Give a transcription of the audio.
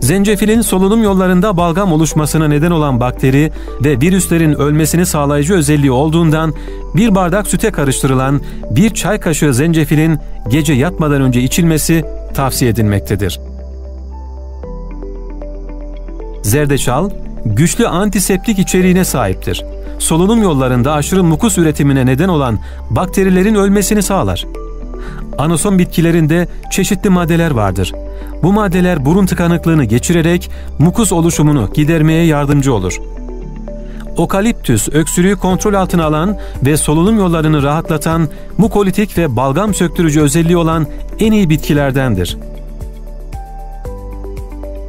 Zencefilin solunum yollarında balgam oluşmasına neden olan bakteri ve virüslerin ölmesini sağlayıcı özelliği olduğundan bir bardak süte karıştırılan bir çay kaşığı zencefilin gece yatmadan önce içilmesi tavsiye edilmektedir. Zerdeçal, güçlü antiseptik içeriğine sahiptir. Solunum yollarında aşırı mukus üretimine neden olan bakterilerin ölmesini sağlar. Anason bitkilerinde çeşitli maddeler vardır. Bu maddeler burun tıkanıklığını geçirerek mukus oluşumunu gidermeye yardımcı olur. Okaliptüs, öksürüğü kontrol altına alan ve solunum yollarını rahatlatan, mukolitik ve balgam söktürücü özelliği olan en iyi bitkilerdendir.